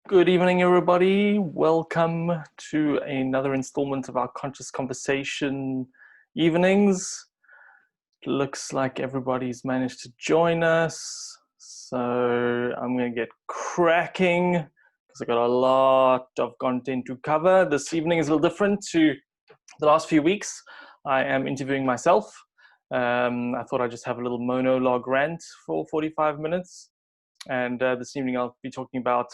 Good evening, everybody. Welcome to another installment of our Conscious Conversation evenings. Looks like everybody's managed to join us. So I'm going to get cracking because I've got a lot of content to cover. This evening is a little different to the last few weeks. I am interviewing myself. I thought I'd just have a little monologue rant for 45 minutes. And this evening I'll be talking about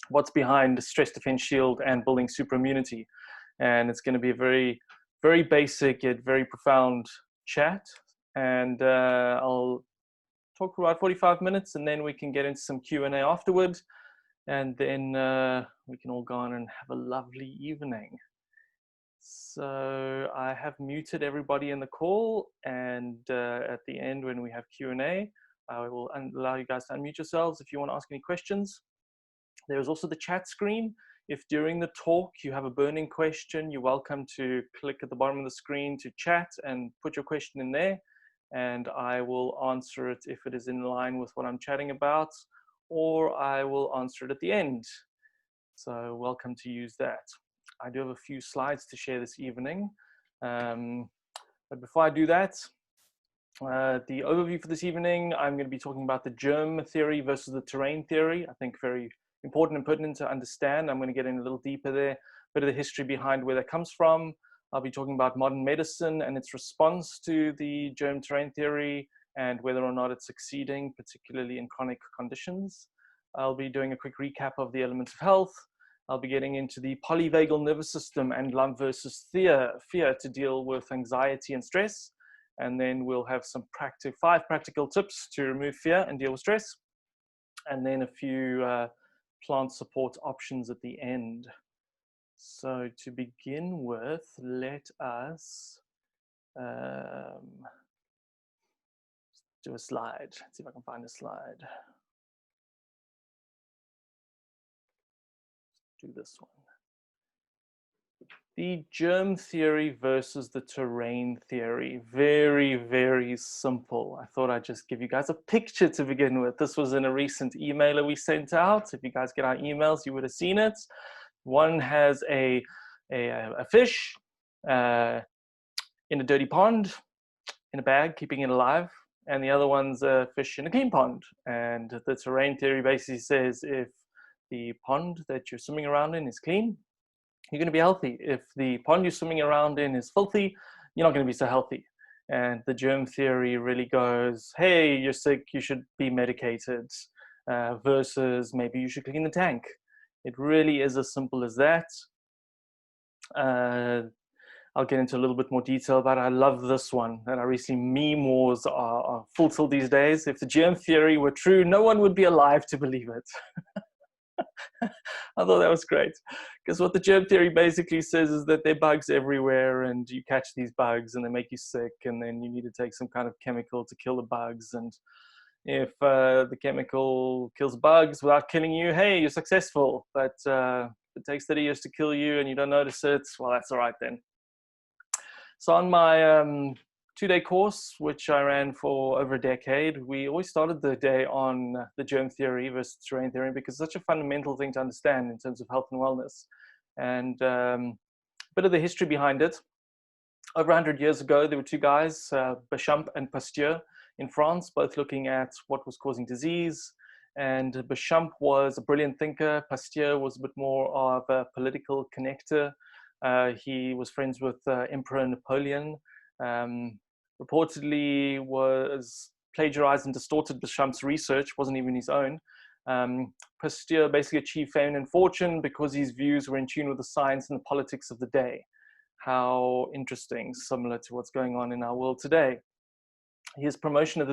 what's behind stress defense shield and building super immunity. And it's going to be a very, very basic yet very profound chat. And I'll talk for about 45 minutes and then we can get into some Q&A afterwards. And then we can all go on and have a lovely evening. So I have muted everybody in the call, and at the end when we have Q&A, I will allow you guys to unmute yourselves if you want to ask any questions. There is also the chat screen. If during the talk you have a burning question, you're welcome to click at the bottom of the screen to chat and put your question in there, and I will answer it if it is in line with what I'm chatting about, or I will answer it at the end. So welcome to use that. I do have a few slides to share this evening, but before I do that, the overview for this evening, I'm going to be talking about the germ theory versus the terrain theory. I think very important and pertinent to understand. I'm going to get in a little deeper there, a bit of the history behind where that comes from. I'll be talking about modern medicine and its response to the germ terrain theory and whether or not it's succeeding, particularly in chronic conditions. I'll be doing a quick recap of the elements of health. I'll be getting into the polyvagal nervous system and lump versus fear to deal with anxiety and stress. And then we'll have some 5 practical tips to remove fear and deal with stress. And then a few plant support options at the end. So to begin with, let us do a slide. Let's see if I can find a slide. Do this one. The germ theory versus the terrain theory. Very, very simple. I thought I'd just give you guys a picture to begin with. This was in a recent emailer we sent out. If you guys get our emails, you would have seen it. One has a fish in a dirty pond, in a bag, keeping it alive. And the other one's a fish in a clean pond. And the terrain theory basically says if the pond that you're swimming around in is clean, you're going to be healthy. If the pond you're swimming around in is filthy, you're not going to be so healthy. And the germ theory really goes, hey, you're sick, you should be medicated, versus maybe you should clean the tank. It really is as simple as that. I'll get into a little bit more detail, but I love this one. And I recently, meme wars are full tilt these days. If the germ theory were true, no one would be alive to believe it. I thought that was great, because what the germ theory basically says is that there are bugs everywhere and you catch these bugs and they make you sick, and then you need to take some kind of chemical to kill the bugs, and if the chemical kills bugs without killing you, hey, you're successful. But if it takes 30 years to kill you and you don't notice it, well, that's all right then. So on my 2-day course, which I ran for over a decade, we always started the day on the germ theory versus terrain theory, because it's such a fundamental thing to understand in terms of health and wellness. And a bit of the history behind it. Over 100 years ago, there were 2 guys, Béchamp and Pasteur, in France, both looking at what was causing disease. And Béchamp was a brilliant thinker. Pasteur was a bit more of a political connector. He was friends with Emperor Napoleon. Reportedly was plagiarized and distorted Béchamp's research, wasn't even his own. Pasteur basically achieved fame and fortune because his views were in tune with the science and the politics of the day. How interesting, similar to what's going on in our world today. His promotion of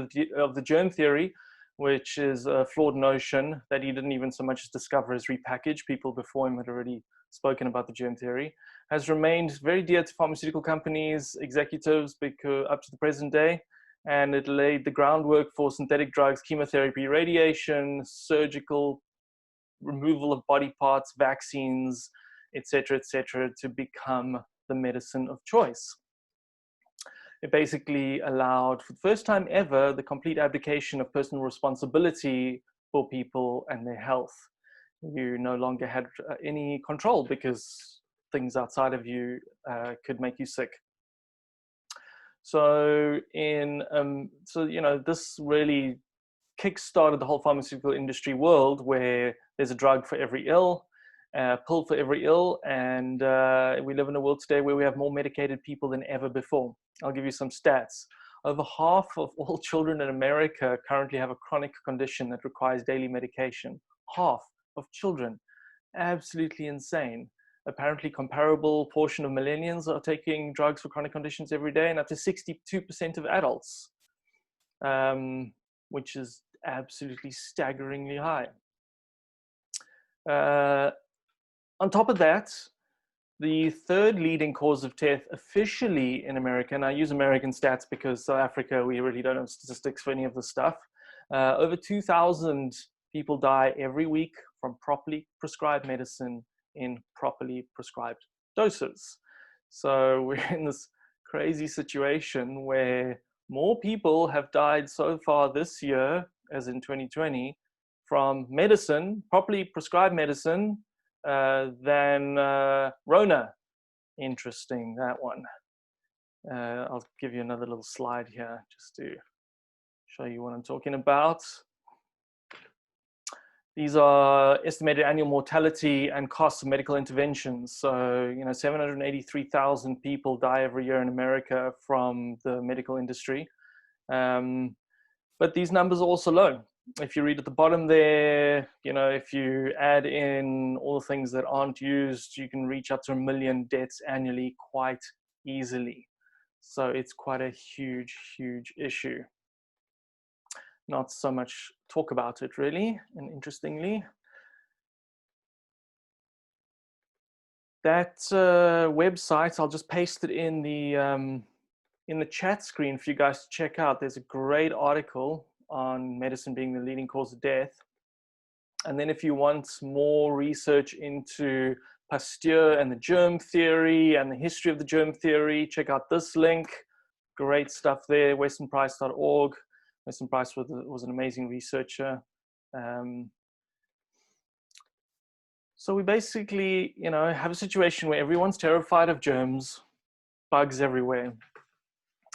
the germ theory, which is a flawed notion that he didn't even so much as discover as repackage. People before him had already spoken about the germ theory, has remained very dear to pharmaceutical companies, executives, because up to the present day, and it laid the groundwork for synthetic drugs, chemotherapy, radiation, surgical removal of body parts, vaccines, etc., to become the medicine of choice. It basically allowed, for the first time ever, the complete abdication of personal responsibility for people and their health. you no longer had any control because things outside of you could make you sick. So this really kick-started the whole pharmaceutical industry world, where there's a drug for every ill, a pill for every ill, and we live in a world today where we have more medicated people than ever before. I'll give you some stats. Over half of all children in America currently have a chronic condition that requires daily medication. Half of children. Absolutely insane. Apparently, comparable portion of millennials are taking drugs for chronic conditions every day, and up to 62% of adults, which is absolutely staggeringly high. On top of that, the third leading cause of death officially in America, and I use American stats because South Africa, we really don't have statistics for any of this stuff. Over 2,000 people die every week from properly prescribed medicine in properly prescribed doses. So we're in this crazy situation where more people have died so far this year, as in 2020, from medicine, properly prescribed medicine, than Rona. Interesting, that one. I'll give you another little slide here just to show you what I'm talking about. These are estimated annual mortality and costs of medical interventions. So, 783,000 people die every year in America from the medical industry. But these numbers are also low. If you read at the bottom there, if you add in all the things that aren't used, you can reach up to 1 million deaths annually quite easily. So it's quite a huge, huge issue. Not so much talk about it really, and interestingly. That website, I'll just paste it in the chat screen for you guys to check out. There's a great article on medicine being the leading cause of death. And then if you want more research into Pasteur and the germ theory and the history of the germ theory, check out this link. Great stuff there, westonprice.org. Weston Price was an amazing researcher. So we basically, have a situation where everyone's terrified of germs, bugs everywhere.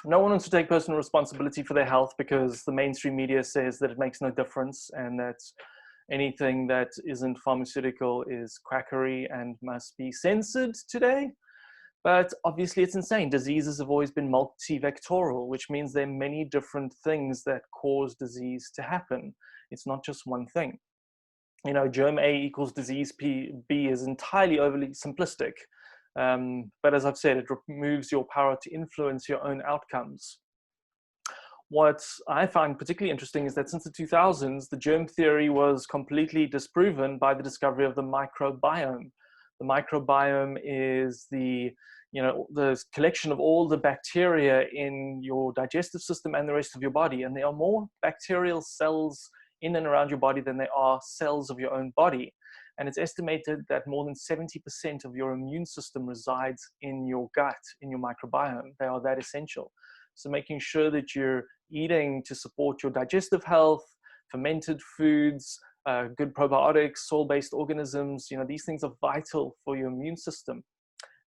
No one wants to take personal responsibility for their health because the mainstream media says that it makes no difference and that anything that isn't pharmaceutical is quackery and must be censored today. But obviously it's insane. Diseases have always been multivectorial, which means there are many different things that cause disease to happen. It's not just one thing. Germ A equals disease B is entirely overly simplistic. But as I've said, it removes your power to influence your own outcomes. What I find particularly interesting is that since the 2000s, the germ theory was completely disproven by the discovery of the microbiome. The microbiome is the collection of all the bacteria in your digestive system and the rest of your body. And there are more bacterial cells in and around your body than there are cells of your own body. And it's estimated that more than 70% of your immune system resides in your gut, in your microbiome. They are that essential. So making sure that you're eating to support your digestive health, fermented foods, good probiotics, soil-based organisms, these things are vital for your immune system.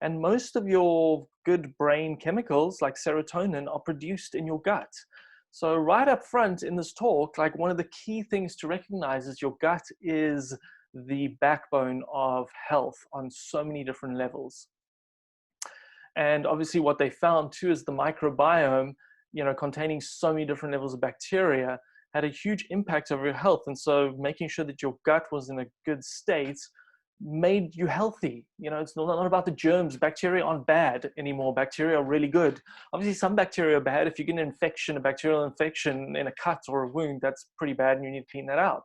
And most of your good brain chemicals like serotonin are produced in your gut. So right up front in this talk, like one of the key things to recognize is your gut is the backbone of health on so many different levels. And obviously what they found too is the microbiome, containing so many different levels of bacteria, had a huge impact over your health. And so making sure that your gut was in a good state made you healthy. It's not about the germs. Bacteria aren't bad anymore. Bacteria are really good. Obviously, some bacteria are bad. If you get an infection, a bacterial infection in a cut or a wound, that's pretty bad and you need to clean that out.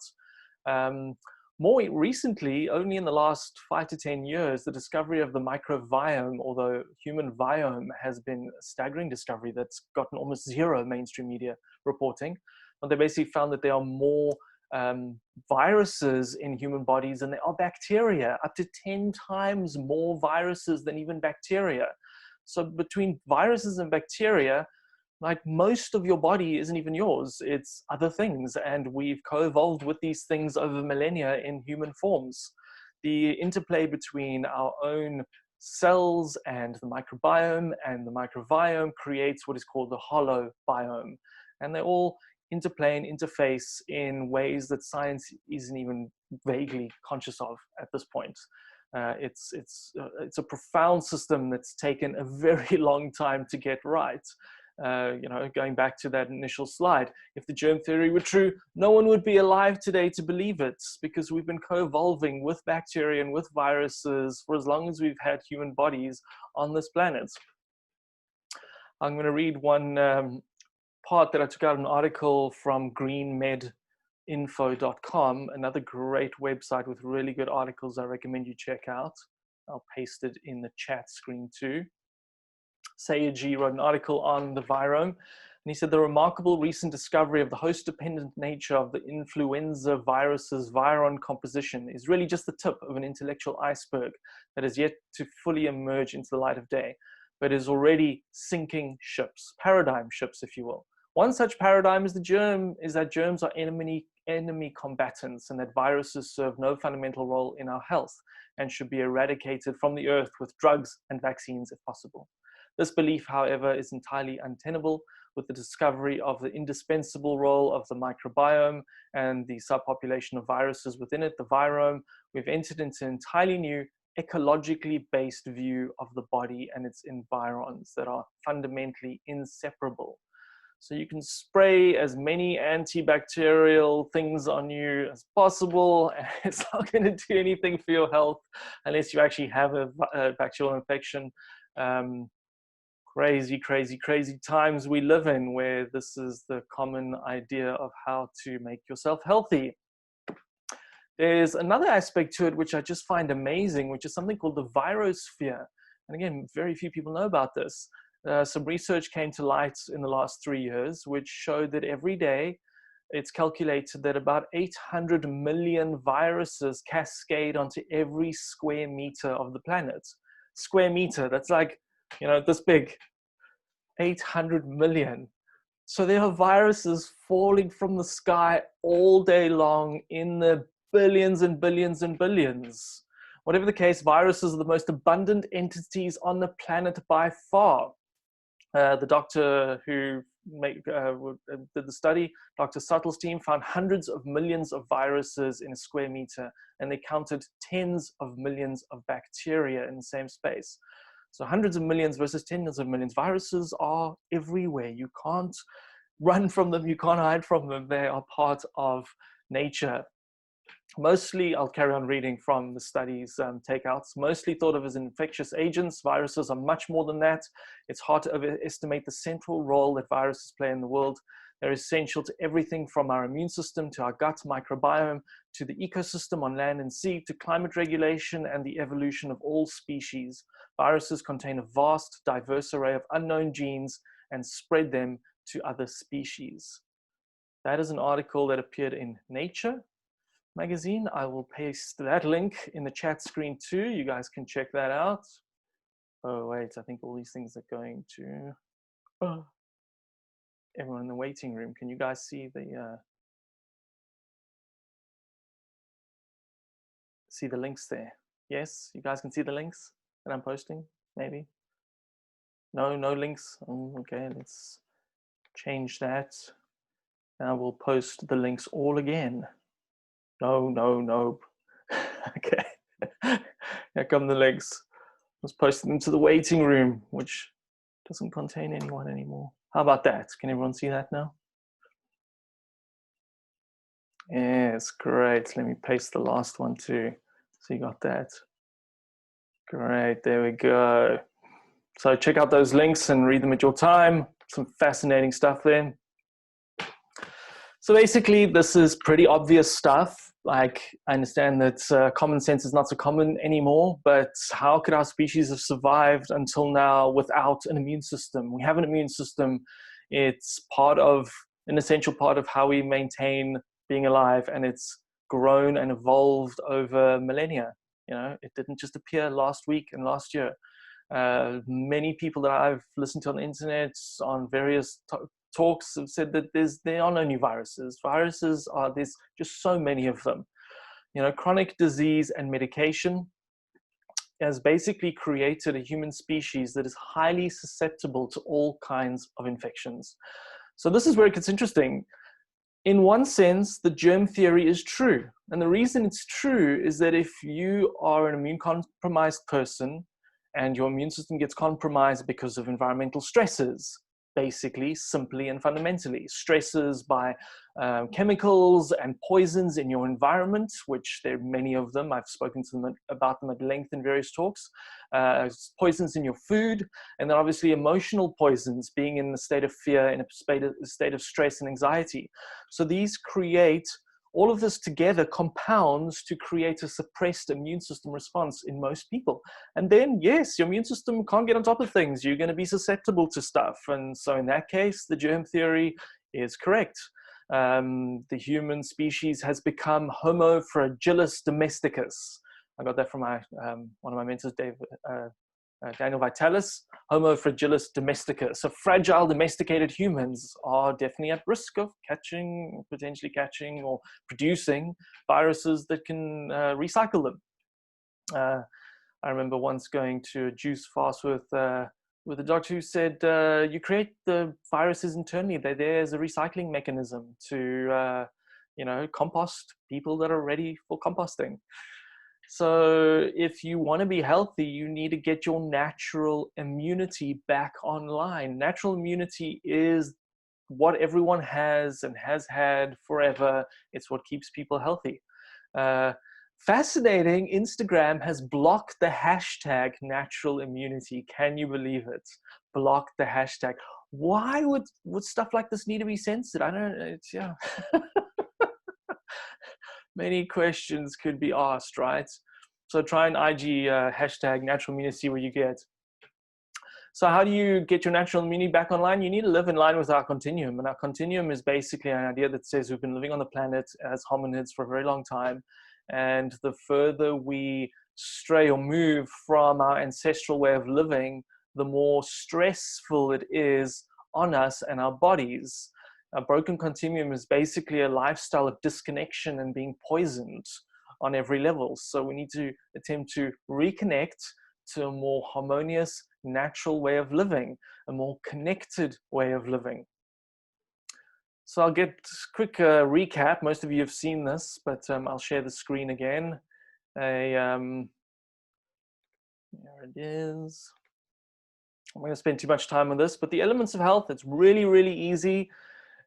More recently, only in the last 5 to 10 years, the discovery of the microbiome, or the human biome, has been a staggering discovery that's gotten almost zero mainstream media reporting. But they basically found that there are more viruses in human bodies than there are bacteria, up to 10 times more viruses than even bacteria. So between viruses and bacteria, Like, most of your body isn't even yours, it's other things, and we've co-evolved with these things over millennia in human forms. The interplay between our own cells and the microbiome and the microbiome creates what is called the hollow biome, and they all interplay and interface in ways that science isn't even vaguely conscious of at this point. It's a profound system that's taken a very long time to get right. Going back to that initial slide, if the germ theory were true, no one would be alive today to believe it, because we've been co-evolving with bacteria and with viruses for as long as we've had human bodies on this planet. I'm going to read one part that I took out of an article from greenmedinfo.com, another great website with really good articles I recommend you check out. I'll paste it in the chat screen too. Sayagyi wrote an article on the virome, and he said the remarkable recent discovery of the host-dependent nature of the influenza virus's viron composition is really just the tip of an intellectual iceberg that is yet to fully emerge into the light of day, but is already sinking ships, paradigm ships, if you will. One such paradigm is that germs are enemy combatants, and that viruses serve no fundamental role in our health and should be eradicated from the earth with drugs and vaccines if possible. This belief, however, is entirely untenable. With the discovery of the indispensable role of the microbiome and the subpopulation of viruses within it, the virome, we've entered into an entirely new ecologically based view of the body and its environs that are fundamentally inseparable. So you can spray as many antibacterial things on you as possible, and it's not going to do anything for your health unless you actually have a bacterial infection. Crazy, crazy, crazy times we live in, where this is the common idea of how to make yourself healthy. There's another aspect to it which I just find amazing, which is something called the virosphere. And again, very few people know about this. Some research came to light in the last 3 years, which showed that every day it's calculated that about 800 million viruses cascade onto every square meter of the planet. Square meter, that's like, this big. 800 million. So there are viruses falling from the sky all day long in the billions and billions and billions. Whatever the case, viruses are the most abundant entities on the planet by far. The doctor who did the study, Dr. Suttle's team, found hundreds of millions of viruses in a square meter, and they counted tens of millions of bacteria in the same space. So hundreds of millions versus tens of millions. Viruses are everywhere. You can't run from them. You can't hide from them. They are part of nature. Mostly, I'll carry on reading from the study's takeouts, mostly thought of as infectious agents. Viruses are much more than that. It's hard to overestimate the central role that viruses play in the world. They're essential to everything from our immune system to our gut microbiome, to the ecosystem on land and sea, to climate regulation and the evolution of all species. Viruses contain a vast, diverse array of unknown genes and spread them to other species. That is an article that appeared in Nature magazine. I will paste that link in the chat screen too. You guys can check that out. Oh wait, I think all these things are going to everyone in the waiting room. Can you guys see the links there? Yes, you guys can see the links that I'm posting, maybe? No links. Oh, okay, let's change that. Now we'll post the links all again. No. Okay. Here come the links. Let's post them to the waiting room, which doesn't contain anyone anymore. How about that? Can everyone see that now? Yes, great. Let me paste the last one too. So you got that. Great, there we go. So check out those links and read them at your time. Some fascinating stuff there. So basically, this is pretty obvious stuff. Like, I understand that common sense is not so common anymore, but how could our species have survived until now without an immune system? We have an immune system. It's an essential part of how we maintain being alive, and it's grown and evolved over millennia. It didn't just appear last week and last year. Many people that I've listened to on the internet, on various talks, have said that there are no new viruses. Viruses are, there's just so many of them. You know, chronic disease and medication has basically created a human species that is highly susceptible to all kinds of infections. So this is where it gets interesting. In one sense, the germ theory is true. And the reason it's true is that if you are an immune compromised person and your immune system gets compromised because of environmental stresses, basically, simply and fundamentally, stresses by chemicals and poisons in your environment, which there are many of them. I've spoken to them about them at length in various talks. Poisons in your food, and then obviously emotional poisons, being in a state of fear, in a state of stress and anxiety. So these create, all of this together compounds to create a suppressed immune system response in most people. And then, yes, your immune system can't get on top of things. You're going to be susceptible to stuff. And so in that case, the germ theory is correct. The human species has become Homo fragilis domesticus. I got that from my, one of my mentors, Daniel Vitalis, Homo fragilis domesticus. So fragile domesticated humans are definitely at risk of potentially catching or producing viruses that can recycle them. I remember once going to a juice fast with a doctor who said, you create the viruses internally. They're there as a recycling mechanism to, you know, compost people that are ready for composting. So if you want to be healthy, you need to get your natural immunity back online. Natural immunity is what everyone has and has had forever. It's what keeps people healthy. Fascinating, Instagram has blocked the hashtag natural immunity. Can you believe it? Blocked the hashtag. Why would stuff like this need to be censored? I don't know. It's, yeah. Many questions could be asked, right? So try an IG hashtag natural immunity, see what you get. So how do you get your natural immunity back online? You need to live in line with our continuum. And our continuum is basically an idea that says we've been living on the planet as hominids for a very long time. And the further we stray or move from our ancestral way of living, the more stressful it is on us and our bodies. A broken continuum is basically a lifestyle of disconnection and being poisoned on every level. So we need to attempt to reconnect to a more harmonious, natural way of living, a more connected way of living. So I'll get a quick recap. Most of you have seen this, but I'll share the screen again. There it is. I'm going to spend too much time on this, but the elements of health, it's really, really easy.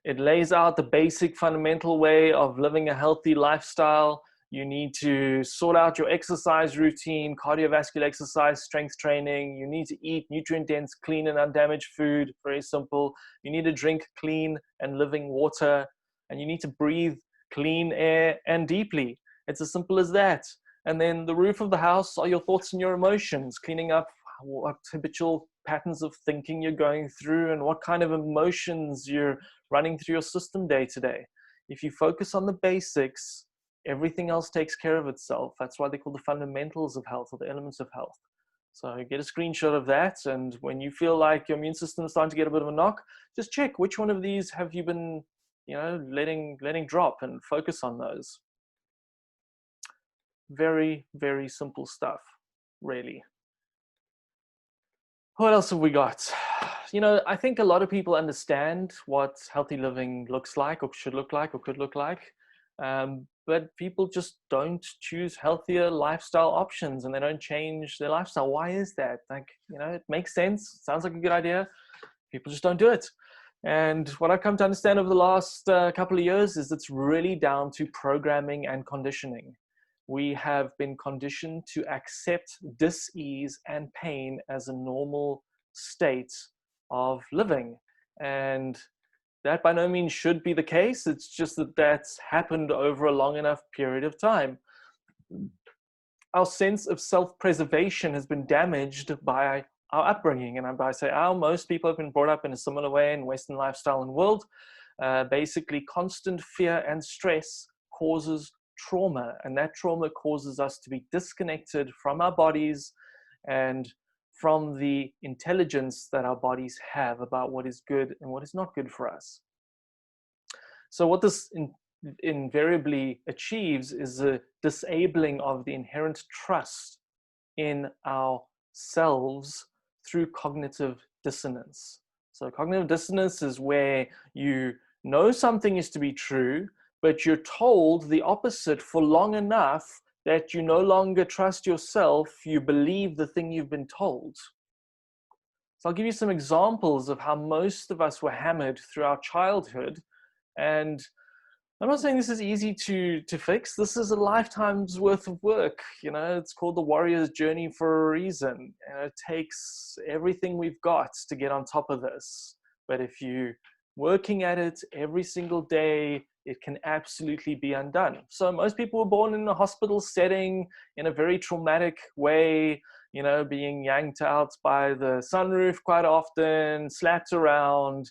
It lays out the basic fundamental way of living a healthy lifestyle. You need to sort out your exercise routine, cardiovascular exercise, strength training. You need to eat nutrient-dense, clean and undamaged food, very simple. You need to drink clean and living water, and you need to breathe clean air and deeply. It's as simple as that. And then the roof of the house are your thoughts and your emotions, cleaning up what habitual patterns of thinking you're going through and what kind of emotions you're running through your system day to day. If you focus on the basics, everything else takes care of itself. That's why they call the fundamentals of health, or the elements of health. So get a screenshot of that, and when you feel like your immune system is starting to get a bit of a knock, just check which one of these have you been, you know, letting drop, and focus on those. Very, very simple stuff, really. What else have we got? You know, I think a lot of people understand what healthy living looks like, or should look like, or could look like. But people just don't choose healthier lifestyle options, and they don't change their lifestyle. Why is that? Like, you know, it makes sense. Sounds like a good idea. People just don't do it. And what I've come to understand over the last couple of years is it's really down to programming and conditioning. We have been conditioned to accept dis-ease and pain as a normal state of living. And that by no means should be the case. It's just that that's happened over a long enough period of time. Our sense of self-preservation has been damaged by our upbringing. And I say most people have been brought up in a similar way in Western lifestyle and world. Basically, constant fear and stress causes trauma, and that trauma causes us to be disconnected from our bodies and from the intelligence that our bodies have about what is good and what is not good for us. So what this invariably achieves is a disabling of the inherent trust in ourselves through cognitive dissonance. So cognitive dissonance is where you know something is to be true, but you're told the opposite for long enough that you no longer trust yourself, you believe the thing you've been told. So I'll give you some examples of how most of us were hammered through our childhood. And I'm not saying this is easy to fix. This is a lifetime's worth of work. You know, it's called the warrior's journey for a reason. And it takes everything we've got to get on top of this. But if you're working at it every single day, it can absolutely be undone. So most people were born in a hospital setting in a very traumatic way, you know, being yanked out by the sunroof quite often, slapped around,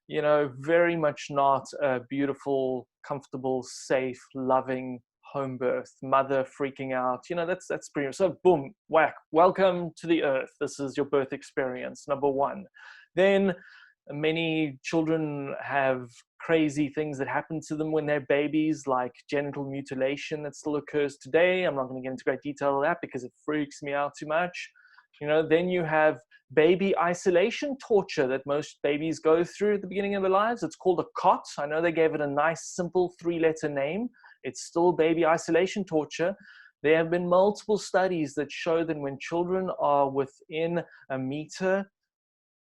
you know, very much not a beautiful, comfortable, safe, loving home birth, mother freaking out, you know, that's pretty much, so boom, whack, welcome to the earth. This is your birth experience, number one. Then many children have crazy things that happen to them when they're babies, like genital mutilation that still occurs today. I'm not going to get into great detail of that because it freaks me out too much. You know, then you have baby isolation torture that most babies go through at the beginning of their lives. It's called a cot. I know they gave it a nice, simple 3-letter name. It's still baby isolation torture. There have been multiple studies that show that when children are within a meter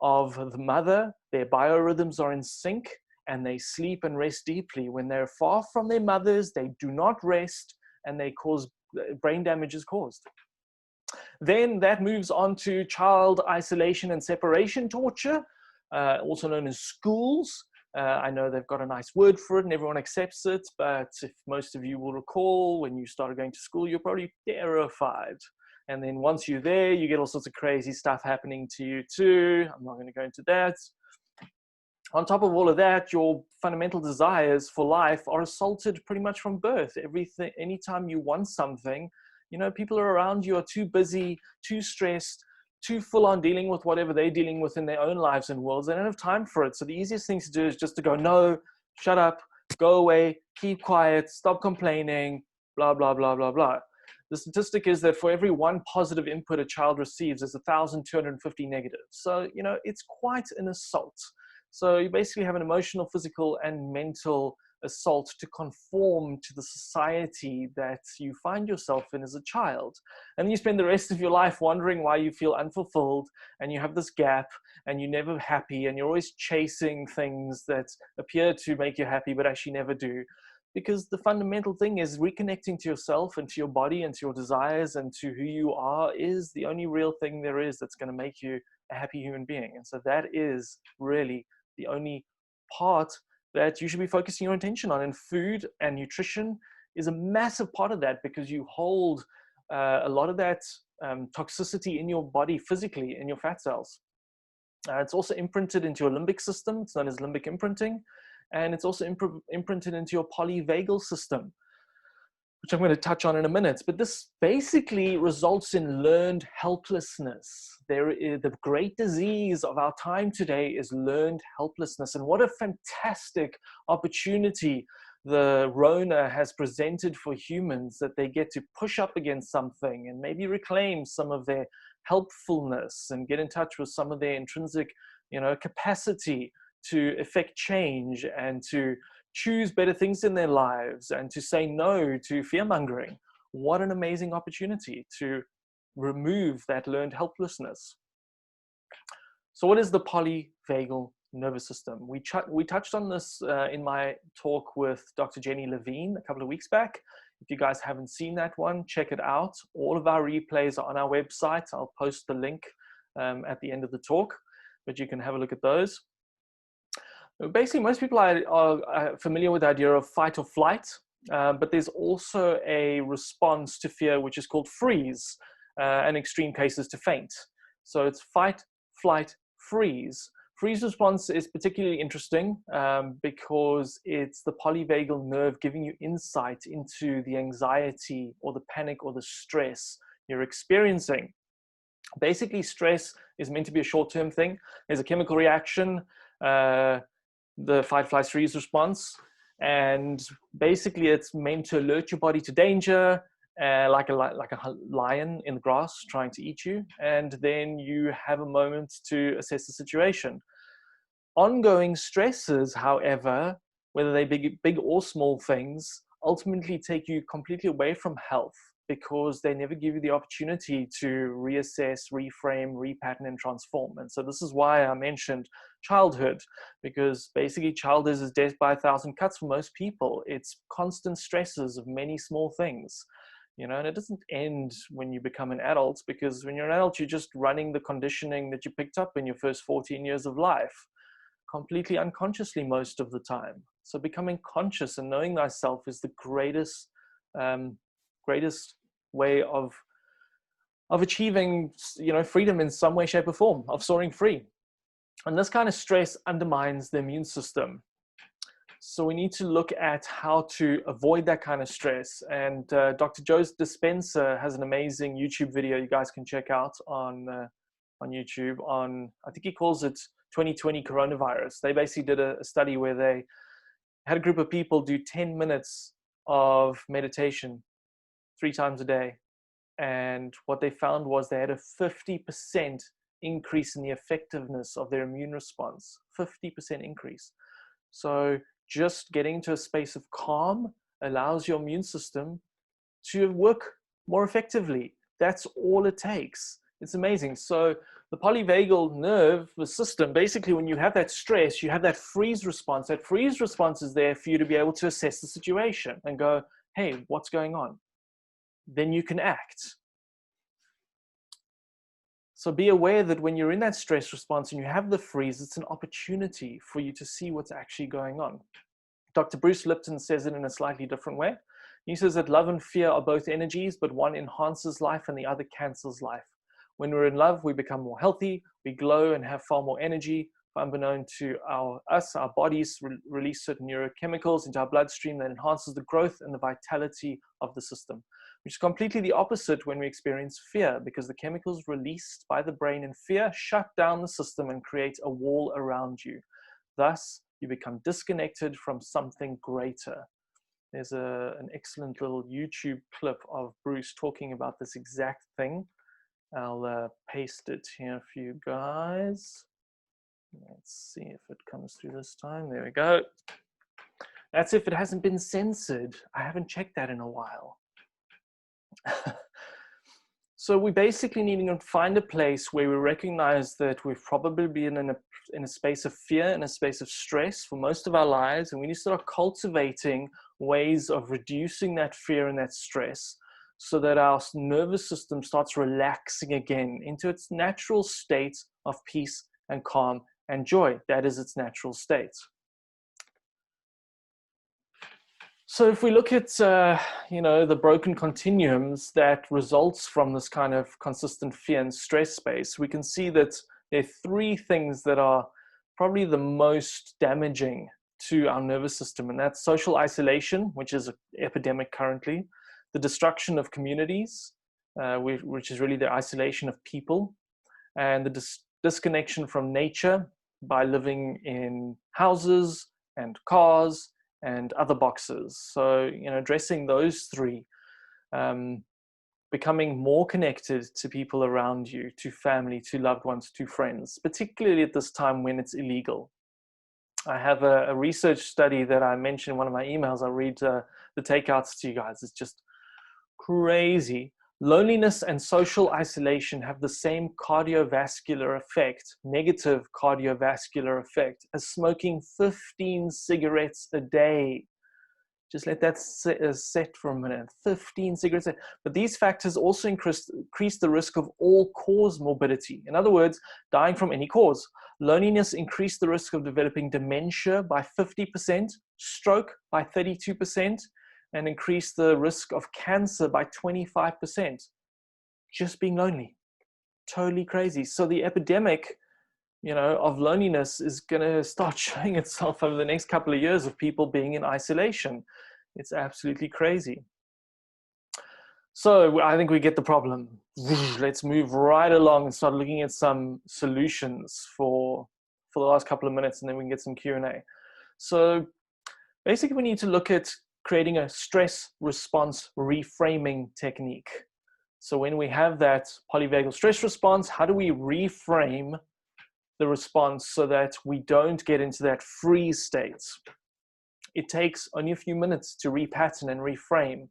of the mother, their biorhythms are in sync and they sleep and rest deeply. When they're far from their mothers, they do not rest and they cause brain damage is caused. Then that moves on to child isolation and separation torture, also known as schools. I know they've got a nice word for it and everyone accepts it, but if most of you will recall, when you started going to school, you're probably terrified. And then once you're there, you get all sorts of crazy stuff happening to you too. I'm not going to go into that. On top of all of that, your fundamental desires for life are assaulted pretty much from birth. Anytime you want something, you know, people around you are too busy, too stressed, too full on dealing with whatever they're dealing with in their own lives and worlds. They don't have time for it. So the easiest thing to do is just to go, no, shut up, go away, keep quiet, stop complaining, blah, blah, blah, blah, blah. The statistic is that for every one positive input a child receives, there's 1,250 negatives. So, you know, it's quite an assault. So you basically have an emotional, physical, and mental assault to conform to the society that you find yourself in as a child. And then you spend the rest of your life wondering why you feel unfulfilled and you have this gap and you're never happy and you're always chasing things that appear to make you happy but actually never do. Because the fundamental thing is reconnecting to yourself and to your body and to your desires and to who you are is the only real thing there is that's going to make you a happy human being. And so that is really the only part that you should be focusing your attention on. And food and nutrition is a massive part of that because you hold a lot of that toxicity in your body physically, in your fat cells. It's also imprinted into your limbic system. It's known as limbic imprinting. And it's also imprinted into your polyvagal system, which I'm going to touch on in a minute. But this basically results in learned helplessness. The great disease of our time today is learned helplessness. And what a fantastic opportunity the Rona has presented for humans, that they get to push up against something and maybe reclaim some of their helpfulness and get in touch with some of their intrinsic, you know, capacity to effect change and to choose better things in their lives and to say no to fear-mongering. What an amazing opportunity to remove that learned helplessness. So what is the polyvagal nervous system? We touched on this in my talk with Dr. Jenny Levine a couple of weeks back. If you guys haven't seen that one, check it out. All of our replays are on our website. I'll post the link at the end of the talk, but you can have a look at those. Basically, most people are familiar with the idea of fight or flight, but there's also a response to fear, which is called freeze, and extreme cases to faint. So it's fight, flight, freeze. Freeze response is particularly interesting because it's the polyvagal nerve giving you insight into the anxiety or the panic or the stress you're experiencing. Basically, stress is meant to be a short-term thing. There's a chemical reaction, the fight, flight, freeze response, and basically it's meant to alert your body to danger, like a lion in the grass trying to eat you, and then you have a moment to assess the situation. Ongoing stresses, however, whether they big or small things, ultimately take you completely away from health, because they never give you the opportunity to reassess, reframe, repattern, and transform. And so this is why I mentioned childhood, because basically childhood is death by 1,000 cuts for most people. It's constant stresses of many small things, you know, and it doesn't end when you become an adult, because when you're an adult, you're just running the conditioning that you picked up in your first 14 years of life, completely unconsciously most of the time. So becoming conscious and knowing thyself is the greatest way of achieving, you know, freedom in some way, shape, or form, of soaring free. And this kind of stress undermines the immune system. So we need to look at how to avoid that kind of stress. And Dr. Joe Dispenza has an amazing YouTube video you guys can check out on YouTube on, I think he calls it 2020 coronavirus. They basically did a study where they had a group of people do 10 minutes of meditation 3 times a day. And what they found was they had a 50% increase in the effectiveness of their immune response. 50% increase. So just getting into a space of calm allows your immune system to work more effectively. That's all it takes. It's amazing. So the polyvagal nerve, the system, basically when you have that stress, you have that freeze response. That freeze response is there for you to be able to assess the situation and go, hey, what's going on? Then you can act. So be aware that when you're in that stress response and you have the freeze, it's an opportunity for you to see what's actually going on. Dr. Bruce Lipton says it in a slightly different way. He says that love and fear are both energies, but one enhances life and the other cancels life. When we're in love, we become more healthy, we glow and have far more energy. Unbeknown to our bodies release certain neurochemicals into our bloodstream that enhances the growth and the vitality of the system, which is completely the opposite when we experience fear, because the chemicals released by the brain in fear shut down the system and create a wall around you. Thus, you become disconnected from something greater. There's an excellent little YouTube clip of Bruce talking about this exact thing. I'll paste it here for you guys. Let's see if it comes through this time. There we go. That's if it hasn't been censored. I haven't checked that in a while. So we basically need to find a place where we recognize that we've probably been in a space of fear, in a space of stress for most of our lives, and we need to start cultivating ways of reducing that fear and that stress so that our nervous system starts relaxing again into its natural state of peace and calm and joy. That is its natural state. So if we look at, you know, the broken continuums that results from this kind of consistent fear and stress space, we can see that there are 3 things that are probably the most damaging to our nervous system. And that's social isolation, which is an epidemic currently, the destruction of communities, which is really the isolation of people, and the disconnection from nature by living in houses and cars and other boxes. So, you know, addressing those 3, becoming more connected to people around you, to family, to loved ones, to friends, particularly at this time when it's illegal. I have a research study that I mentioned in one of my emails. I'll read the takeouts to you guys. It's just crazy. Loneliness and social isolation have the same cardiovascular effect, negative cardiovascular effect, as smoking 15 cigarettes a day. Just let that set for a minute. 15 cigarettes a day. But these factors also increase the risk of all-cause morbidity. In other words, dying from any cause. Loneliness increased the risk of developing dementia by 50%, stroke by 32%, and increase the risk of cancer by 25%. Just being lonely. Totally crazy. So the epidemic, you know, of loneliness is going to start showing itself over the next couple of years of people being in isolation. It's absolutely crazy. So I think we get the problem. Let's move right along and start looking at some solutions for the last couple of minutes, and then we can get some Q&A. So basically, we need to look at creating a stress response reframing technique. So when we have that polyvagal stress response, how do we reframe the response so that we don't get into that freeze state? It takes only a few minutes to repattern and reframe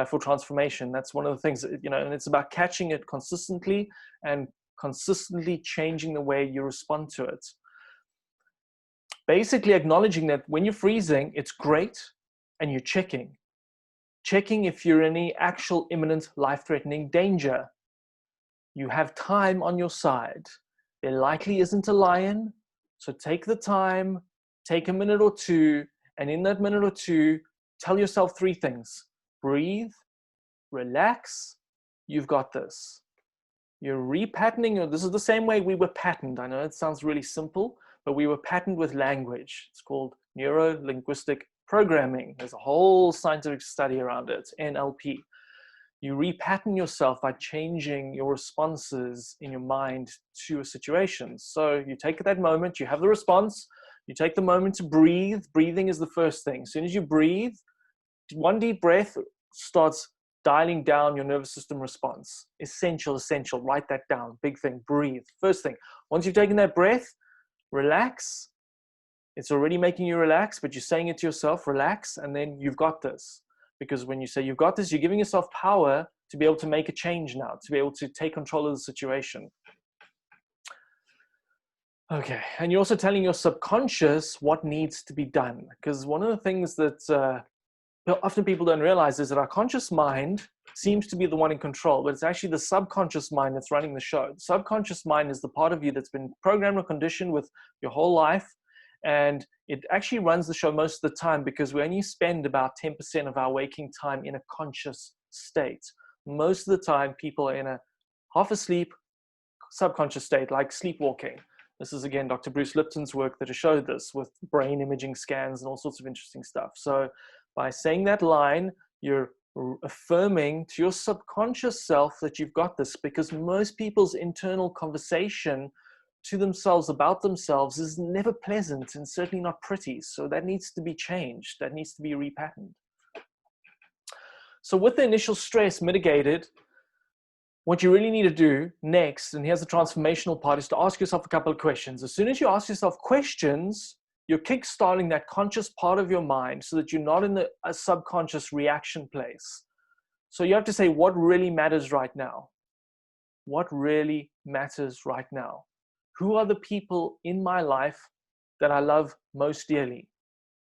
for transformation. That's one of the things that, and it's about catching it consistently and consistently changing the way you respond to it. Basically acknowledging that when you're freezing, it's great, and you're checking if you're in any actual imminent life-threatening danger. You have time on your side. There likely isn't a lion, so take the time, take a minute or two, and in that minute or two, tell yourself 3 things. Breathe, relax, you've got this. You're repatterning. This is the same way we were patterned. I know it sounds really simple, but we were patterned with language. It's called neuro-linguistic programming. There's a whole scientific study around it, NLP. You repattern yourself by changing your responses in your mind to a situation. So you take that moment, you have the response, you take the moment to breathe. Breathing is the first thing. As soon as you breathe, 1 deep breath starts dialing down your nervous system response. Essential. Write that down. Big thing. Breathe. First thing. Once you've taken that breath, relax. It's already making you relax, but you're saying it to yourself, relax, and then you've got this. Because when you say you've got this, you're giving yourself power to be able to make a change now, to be able to take control of the situation. Okay, and you're also telling your subconscious what needs to be done. Because one of the things that often people don't realize is that our conscious mind seems to be the one in control, but it's actually the subconscious mind that's running the show. The subconscious mind is the part of you that's been programmed or conditioned with your whole life, and it actually runs the show most of the time because we only spend about 10% of our waking time in a conscious state. Most of the time, people are in a half asleep, subconscious state, like sleepwalking. This is, again, Dr. Bruce Lipton's work that has showed this with brain imaging scans and all sorts of interesting stuff. So by saying that line, you're affirming to your subconscious self that you've got this, because most people's internal conversation to themselves about themselves is never pleasant and certainly not pretty. So that needs to be changed. That needs to be repatterned. So with the initial stress mitigated, what you really need to do next, and here's the transformational part, is to ask yourself a couple of questions. As soon as you ask yourself questions, you're kickstarting that conscious part of your mind so that you're not in a subconscious reaction place. So you have to say, what really matters right now? What really matters right now? Who are the people in my life that I love most dearly?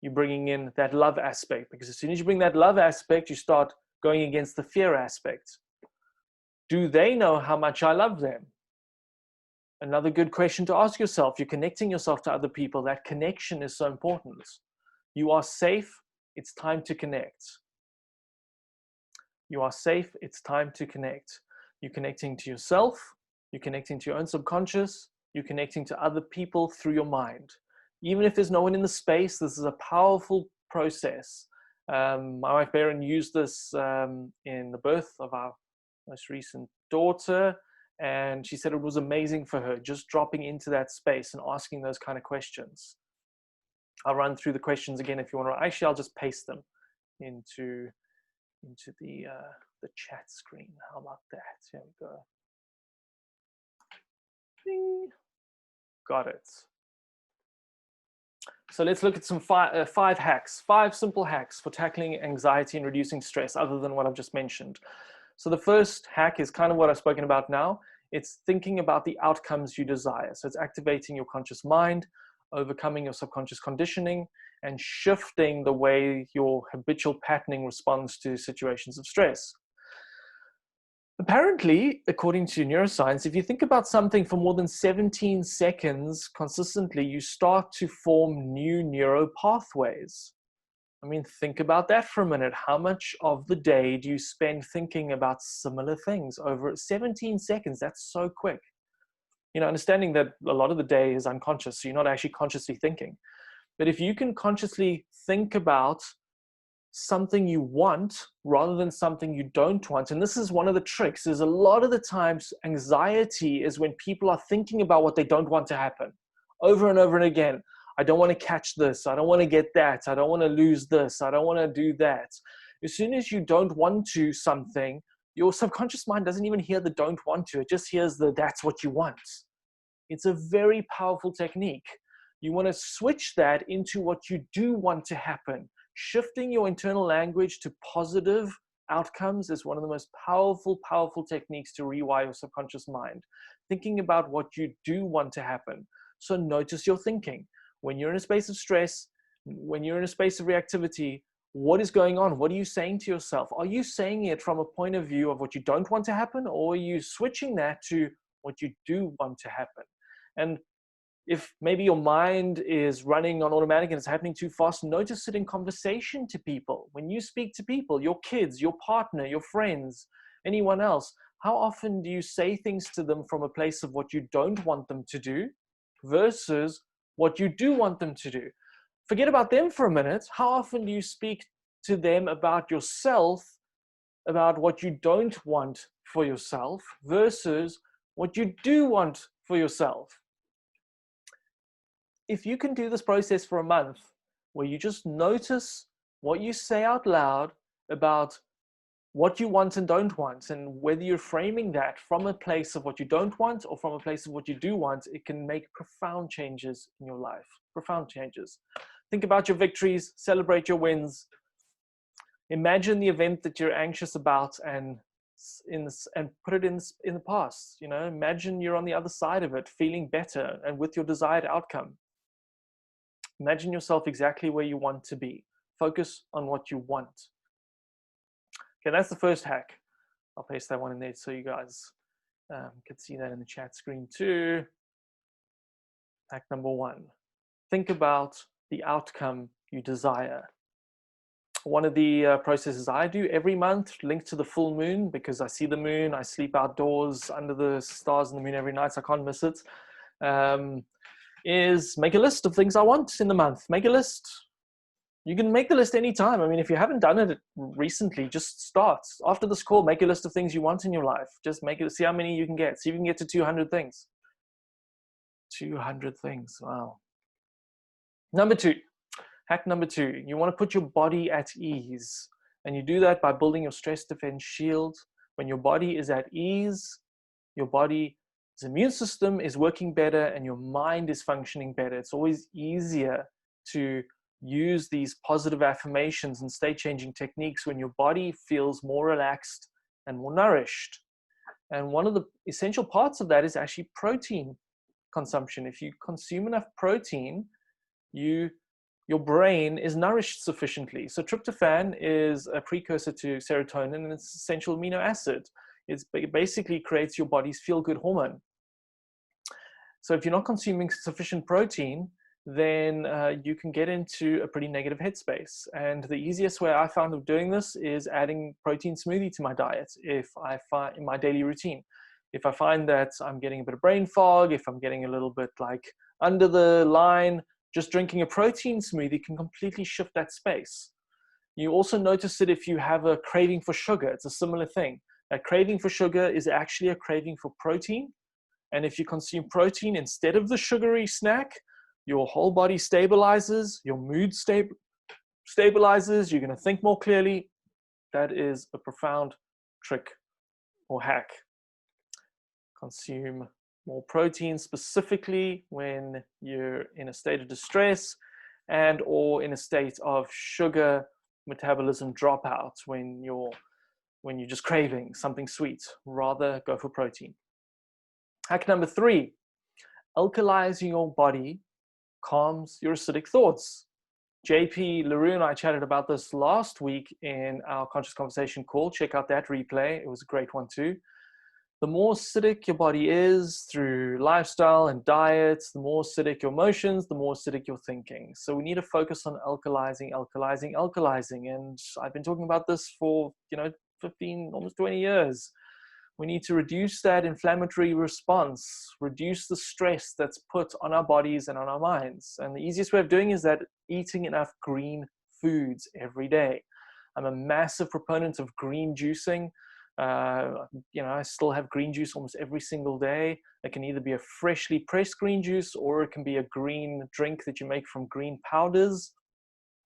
You're bringing in that love aspect, because as soon as you bring that love aspect, you start going against the fear aspect. Do they know how much I love them? Another good question to ask yourself. You're connecting yourself to other people. That connection is so important. You are safe. It's time to connect. You are safe. It's time to connect. You're connecting to yourself. You're connecting to your own subconscious. You're connecting to other people through your mind. Even if there's no one in the space, this is a powerful process. My wife Baron used this in the birth of our most recent daughter, and she said it was amazing for her, just dropping into that space and asking those kind of questions. I'll run through the questions again if you want to. Actually, I'll just paste them into the chat screen. How about that? Here we go. Ding. Got it. So let's look at some five hacks, 5 simple hacks for tackling anxiety and reducing stress, other than what I've just mentioned. So the first hack is kind of what I've spoken about now. It's thinking about the outcomes you desire. So it's activating your conscious mind, overcoming your subconscious conditioning, and shifting the way your habitual patterning responds to situations of stress. Apparently, according to neuroscience, if you think about something for more than 17 seconds consistently, you start to form new neural pathways. I mean, think about that for a minute. How much of the day do you spend thinking about similar things over 17 seconds? That's so quick. You know, understanding that a lot of the day is unconscious, so you're not actually consciously thinking. But if you can consciously think about something you want rather than something you don't want. And this is one of the tricks, is a lot of the times anxiety is when people are thinking about what they don't want to happen over and over and again. I don't want to catch this. I don't want to get that. I don't want to lose this. I don't want to do that. As soon as you don't want to something, your subconscious mind doesn't even hear the don't want to. It just hears the that's what you want. It's a very powerful technique. You want to switch that into what you do want to happen. Shifting your internal language to positive outcomes is one of the most powerful, powerful techniques to rewire your subconscious mind. Thinking about what you do want to happen. So notice your thinking. When you're in a space of stress, when you're in a space of reactivity, what is going on? What are you saying to yourself? Are you saying it from a point of view of what you don't want to happen, or are you switching that to what you do want to happen? And if maybe your mind is running on automatic and it's happening too fast, notice it in conversation to people. When you speak to people, your kids, your partner, your friends, anyone else, how often do you say things to them from a place of what you don't want them to do versus what you do want them to do? Forget about them for a minute. How often do you speak to them about yourself, about what you don't want for yourself versus what you do want for yourself? If you can do this process for a month, where you just notice what you say out loud about what you want and don't want, and whether you're framing that from a place of what you don't want or from a place of what you do want, it can make profound changes in your life. Profound changes. Think about your victories, celebrate your wins. Imagine the event that you're anxious about and put it in the past. You know, imagine you're on the other side of it, feeling better and with your desired outcome. Imagine yourself exactly where you want to be. Focus on what you want. Okay, that's the first hack. I'll paste that one in there so you guys can see that in the chat screen too. Hack number 1. Think about the outcome you desire. One of the processes I do every month, linked to the full moon, because I see the moon, I sleep outdoors under the stars and the moon every night, so I can't miss it, is make a list of things I want in the month. Make a list. You can make the list anytime. I mean, if you haven't done it recently, just start. After this call, make a list of things you want in your life. Just make it, see how many you can get. See if you can get to 200 things. 200 things, wow. Number 2, hack number 2, you want to put your body at ease. And you do that by building your stress defense shield. When your body is at ease, your body's immune system is working better and your mind is functioning better. It's always easier to use these positive affirmations and state-changing techniques when your body feels more relaxed and more nourished. And one of the essential parts of that is actually protein consumption. If you consume enough protein, your brain is nourished sufficiently. So tryptophan is a precursor to serotonin, and it's essential amino acid. It basically creates your body's feel-good hormone. So if you're not consuming sufficient protein, then you can get into a pretty negative headspace. And the easiest way I found of doing this is adding protein smoothie to my diet if I find in my daily routine. If I find that I'm getting a bit of brain fog, if I'm getting a little bit like under the line, just drinking a protein smoothie can completely shift that space. You also notice that if you have a craving for sugar, it's a similar thing. A craving for sugar is actually a craving for protein. And if you consume protein instead of the sugary snack, your whole body stabilizes, your mood stabilizes, you're going to think more clearly. That is a profound trick or hack. Consume more protein, specifically when you're in a state of distress and or in a state of sugar metabolism dropout, when you're just craving something sweet. Rather go for protein. Hack number 3, alkalizing your body calms your acidic thoughts. JP LaRue and I chatted about this last week in our Conscious Conversation call. Check out that replay. It was a great one too. The more acidic your body is through lifestyle and diet, the more acidic your emotions, the more acidic your thinking. So we need to focus on alkalizing. And I've been talking about this for 15, almost 20 years. We need to reduce that inflammatory response, reduce the stress that's put on our bodies and on our minds. And the easiest way of doing is that eating enough green foods every day. I'm a massive proponent of green juicing. I still have green juice almost every single day. It can either be a freshly pressed green juice, or it can be a green drink that you make from green powders,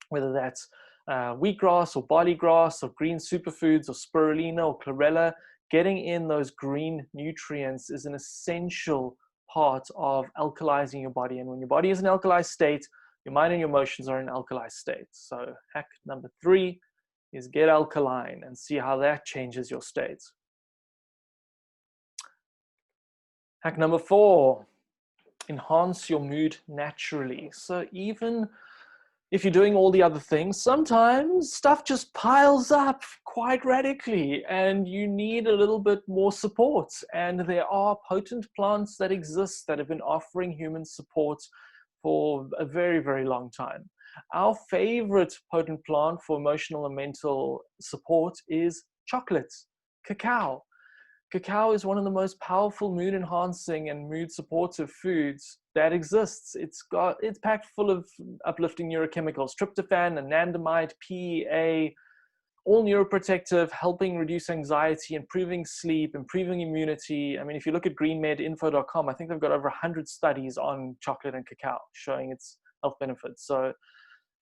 whether that's wheatgrass or barley grass or green superfoods or spirulina or chlorella. Getting in those green nutrients is an essential part of alkalizing your body. And when your body is in an alkalized state, your mind and your emotions are in an alkalized state. So hack number 3 is get alkaline and see how that changes your state. Hack number 4, enhance your mood naturally. So even if you're doing all the other things, sometimes stuff just piles up quite radically and you need a little bit more support. And there are potent plants that exist that have been offering human support for a very, very long time. Our favorite potent plant for emotional and mental support is chocolate, cacao. Cacao is one of the most powerful mood enhancing and mood supportive foods that exists. It's packed full of uplifting neurochemicals, tryptophan, anandamide, PEA, all neuroprotective, helping reduce anxiety, improving sleep, improving immunity. I mean, if you look at greenmedinfo.com, I think they've got over 100 studies on chocolate and cacao showing its health benefits. So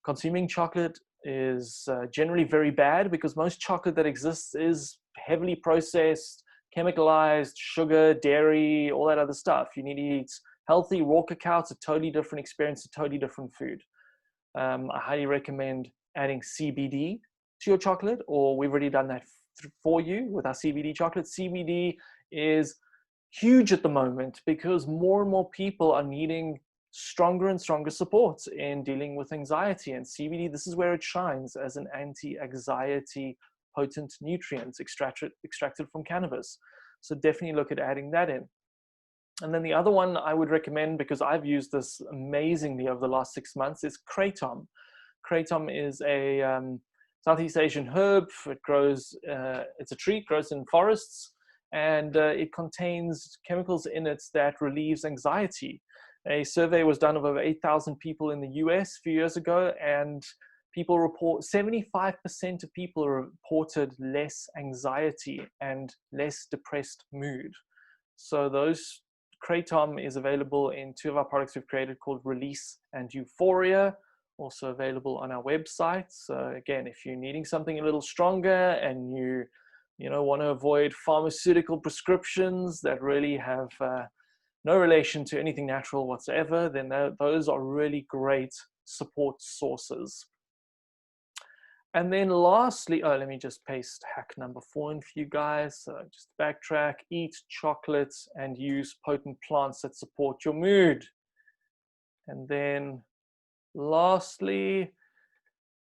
consuming chocolate is generally very bad because most chocolate that exists is heavily processed, chemicalized, sugar, dairy, all that other stuff. You need to eat healthy raw cacao. It's a totally different experience, a totally different food. I highly recommend adding CBD to your chocolate, or we've already done that for you with our CBD chocolate. CBD is huge at the moment because more and more people are needing stronger and stronger support in dealing with anxiety, and CBD, this is where it shines as an anti-anxiety potent nutrient extracted from cannabis. So definitely look at adding that in. And then the other one I would recommend, because I've used this amazingly over the last 6 months, is Kratom. Kratom is a Southeast Asian herb. It grows, it's a tree, grows in forests, and it contains chemicals in it that relieves anxiety. A survey was done of over 8,000 people in the US a few years ago, and people report 75% of people reported less anxiety and less depressed mood. So those Kratom is available in 2 of our products we've created called Release and Euphoria, also available on our website. So again, if you're needing something a little stronger and you want to avoid pharmaceutical prescriptions that really have no relation to anything natural whatsoever, then those are really great support sources. And then lastly, let me just paste hack number 4 in for you guys. So just backtrack, eat chocolate and use potent plants that support your mood. And then lastly,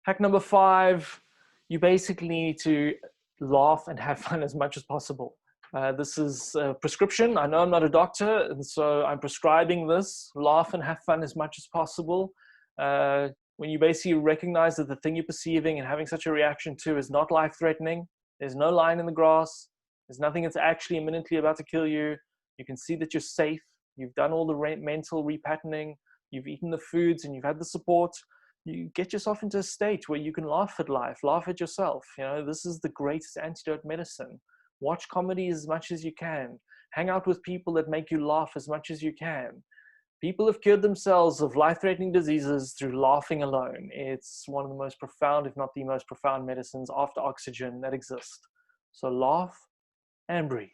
hack number 5, you basically need to laugh and have fun as much as possible. This is a prescription. I know I'm not a doctor, and so I'm prescribing this. Laugh and have fun as much as possible. When you basically recognize that the thing you're perceiving and having such a reaction to is not life-threatening, there's no line in the grass, there's nothing that's actually imminently about to kill you, you can see that you're safe, you've done all the mental repatterning, you've eaten the foods and you've had the support, you get yourself into a state where you can laugh at life, laugh at yourself. This is the greatest antidote medicine. Watch comedy as much as you can. Hang out with people that make you laugh as much as you can. People have cured themselves of life-threatening diseases through laughing alone. It's one of the most profound, if not the most profound medicines after oxygen that exist. So laugh and breathe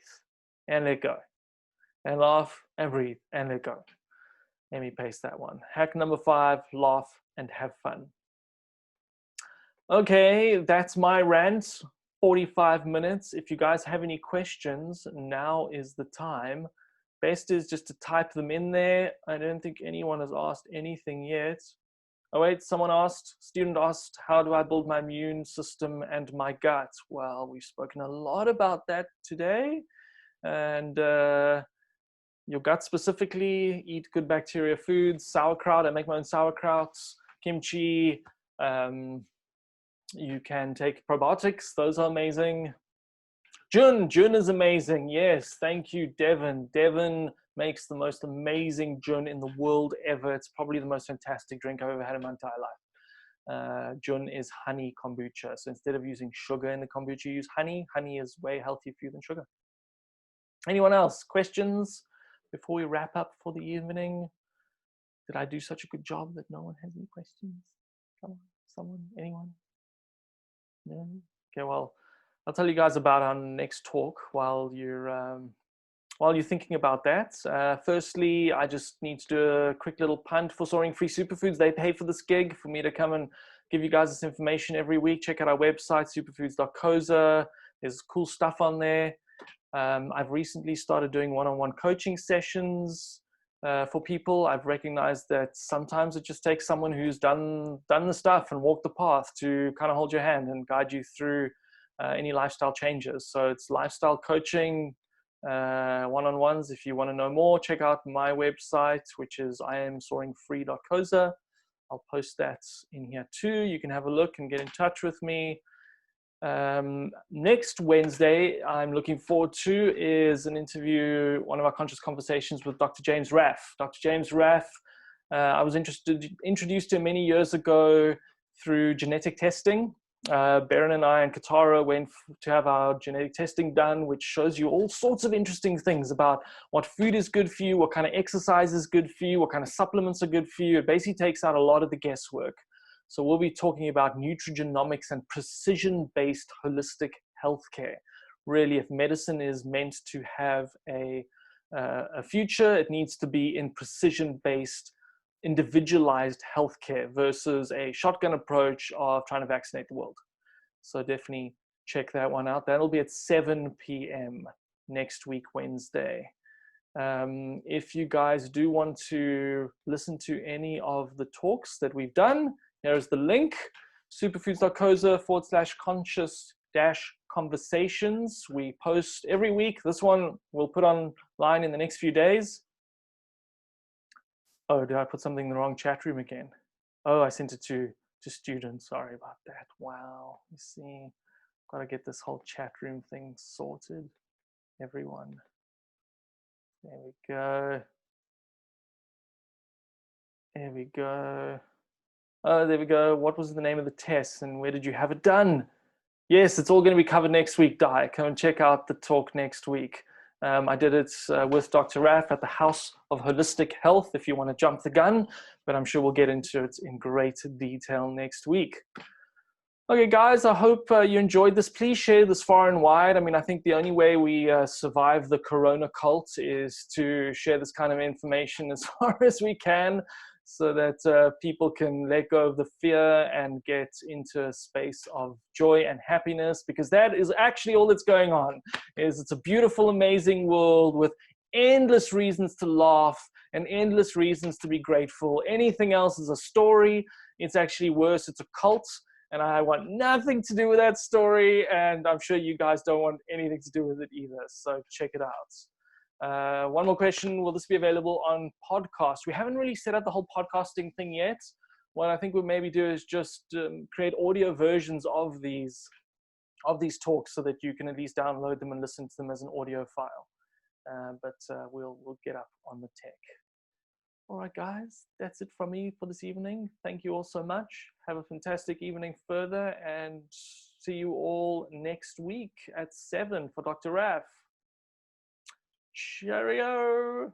and let go. And laugh and breathe and let go. Let me paste that one. Hack number 5, laugh and have fun. Okay, that's my rant. 45 minutes. If you guys have any questions, now is the time. Best is just to type them in there. I don't think anyone has asked anything yet. Oh wait, student asked, how do I build my immune system and my gut? Well, we've spoken a lot about that today. And your gut specifically, eat good bacteria foods, sauerkraut. I make my own sauerkraut, kimchi. You can take probiotics. Those are amazing. Jun is amazing. Yes, thank you, Devin. Devin makes the most amazing Jun in the world ever. It's probably the most fantastic drink I've ever had in my entire life. Jun is honey kombucha. So instead of using sugar in the kombucha, use honey. Honey is way healthier for you than sugar. Anyone else? Questions before we wrap up for the evening? Did I do such a good job that no one has any questions? Come on, someone, anyone? No? Okay, well, I'll tell you guys about our next talk while you're thinking about that. Firstly, I just need to do a quick little punt for Soaring Free Superfoods. They pay for this gig for me to come and give you guys this information every week. Check out our website, superfoods.coza. There's cool stuff on there. I've recently started doing one-on-one coaching sessions for people. I've recognized that sometimes it just takes someone who's done the stuff and walked the path to kind of hold your hand and guide you through any lifestyle changes. So it's lifestyle coaching, one-on-ones. If you want to know more, check out my website, which is iamsoaringfree.coza. I'll post that in here too. You can have a look and get in touch with me. Next Wednesday, I'm looking forward to is an interview, one of our conscious conversations with Dr. James Raff. Dr. James Raff, I was introduced to him many years ago through genetic testing. Baron and I and Katara went to have our genetic testing done, which shows you all sorts of interesting things about what food is good for you, what kind of exercise is good for you, what kind of supplements are good for you. It basically takes out a lot of the guesswork. So we'll be talking about nutrigenomics and precision-based holistic healthcare. Really, if medicine is meant to have a future, it needs to be in precision-based, individualized healthcare versus a shotgun approach of trying to vaccinate the world. So definitely check that one out. That'll be at 7 p.m. next week, Wednesday. If you guys do want to listen to any of the talks that we've done, here's the link, superfoods.coza/conscious-conversations. We post every week. This one we'll put online in the next few days. Oh, did I put something in the wrong chat room again? Oh, I sent it to students. Sorry about that. Wow. You see, got to get this whole chat room thing sorted. Everyone. There we go. There we go. Oh, there we go. What was the name of the test and where did you have it done? Yes, it's all going to be covered next week, Di. Come and check out the talk next week. I did it with Dr. Raff at the House of Holistic Health if you want to jump the gun, but I'm sure we'll get into it in great detail next week. Okay, guys, I hope you enjoyed this. Please share this far and wide. I mean, I think the only way we survive the corona cult is to share this kind of information as far as we can, so that people can let go of the fear and get into a space of joy and happiness, because that is actually all that's going on. It's a beautiful, amazing world with endless reasons to laugh and endless reasons to be grateful. Anything else is a story. It's actually worse. It's a cult, and I want nothing to do with that story, and I'm sure you guys don't want anything to do with it either, so check it out. One more question, will this be available on podcast? We haven't really set up the whole podcasting thing yet. What I think we'll maybe do is just create audio versions of these talks so that you can at least download them and listen to them as an audio file. But we'll get up on the tech. All right, guys, that's it from me for this evening. Thank you all so much. Have a fantastic evening further, and see you all next week at 7 for Dr. Raff. Cheerio!